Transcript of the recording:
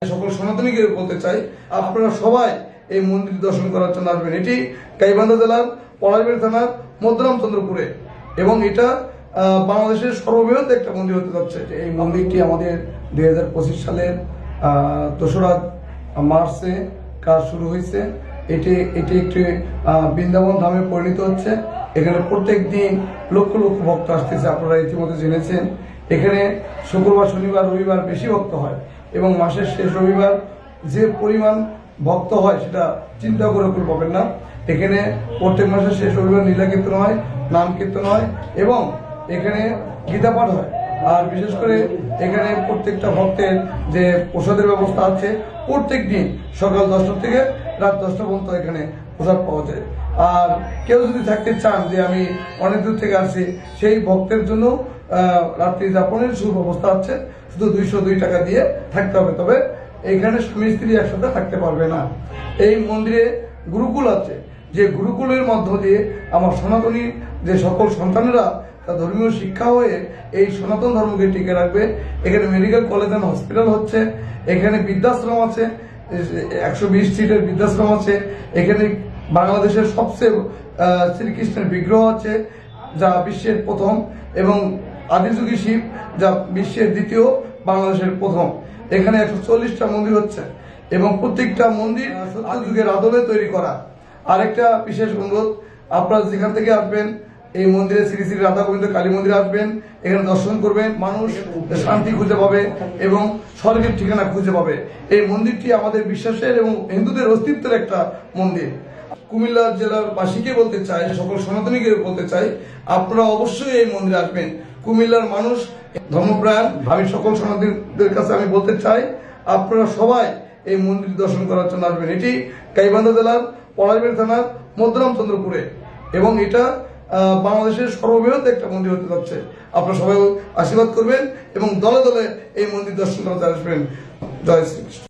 সকল সনাতনীকে বলতে চাই, আপনারা সবাই এই মন্দির দর্শন করার জন্য আসবেন। এটি গাইবান্ধা জেলার পলাশবাড়ী থানার মধ্যরামচন্দ্রপুরে এবং এটা বাংলাদেশের সর্ববৃহৎ একটা মন্দির হতে যাচ্ছে। এই মন্দিরটি আমাদের 2025 সালের 2রা মার্চে কাজ শুরু হয়েছে। এটি একটি বৃন্দাবন ধামে পরিণত হচ্ছে। এখানে প্রত্যেক দিন লক্ষ লক্ষ ভক্ত আসতেছে, আপনারা ইতিমধ্যে জেনেছেন। এখানে শুক্রবার, শনিবার, রবিবার বেশি ভক্ত হয় এবং মাসের শেষ রবিবার যে পরিমাণ ভক্ত হয় সেটা চিন্তা করে পাবেন না। এখানে প্রত্যেক মাসের শেষ রবিবার লীলা কীর্তন হয়, নাম কীর্তন হয় এবং এখানে গীতা পাঠ হয়। আর বিশেষ করে এখানে প্রত্যেকটা ভক্তের যে প্রসাদের ব্যবস্থা আছে, প্রত্যেক দিন সকাল 10টা থেকে রাত 10টা পর্যন্ত এখানে প্রসাদ পাওয়া যায়। আর কেউ যদি থাকতে চান যে আমি অনেক দূর থেকে আসছি, সেই ভক্তের জন্য রাত্রি যাপনের সুব্যবস্থা আছে। শুধু 202 টাকা দিয়ে থাকতে হবে, তবে এখানে স্বামী স্ত্রী একসাথে থাকতে পারবে না। এই মন্দিরে গুরুকুল আছে, যে গুরুকুলের মধ্য দিয়ে আমার সনাতনী যে সকল সন্তানেরা তা ধর্মীয় শিক্ষা হয়ে এই সনাতন ধর্মকে টিকে রাখবে। এখানে মেডিকেল কলেজ অ্যান্ড হসপিটাল হচ্ছে, এখানে বৃদ্ধাশ্রম আছে, 120 সিটের বৃদ্ধাশ্রম আছে। এখানে বাংলাদেশের সবচেয়ে শ্রীকৃষ্ণের বিগ্রহ আছে, যা বিশ্বের প্রথম, এবং আদিযোগী শিব, যা বিশ্বের দ্বিতীয়, বাংলাদেশের প্রথম। এখানে 140টা মন্দির হচ্ছে এবং প্রত্যেকটা মন্দির সত্যযুগের আদলে তৈরি করা। আরেকটা বিশেষ অনুরোধ, আপনারা যেখান থেকে আসবেন এই মন্দিরে শ্রী শ্রী রাধা গোবিন্দ কালী মন্দিরে আসবেন, এখানে দর্শন করবেন, মানুষ শান্তি খুঁজে পাবে এবং স্বর্গের ঠিকানা খুঁজে পাবে। এই মন্দিরটি আমাদের বিশ্বাসের এবং হিন্দুদের অস্তিত্বের একটা মন্দির। কুমিল্লা জেলার বাসীকে বলতে চাই, সকল সনাতনীকে বলতে চাই, আপনারা অবশ্যই এই মন্দিরে আসবেন। কুমিল্লার মানুষ ধর্মপ্রাণ, আমি সকল সনাতনীদের কাছে আমি বলতে চাই, আপনারা সবাই এই মন্দির দর্শন করার জন্য আসবেন। এটি গাইবান্ধা জেলার পলাশবাড়ী থানার মধ্যরামচন্দ্রপুরে এবং এটা বাংলাদেশের সর্ববৃহৎ একটা মন্দির হতে যাচ্ছে। আপনারা সবাই আশীর্বাদ করবেন এবং দলে দলে এই মন্দির দর্শন করতে আসবেন। জয় শ্রীকৃষ্ণ।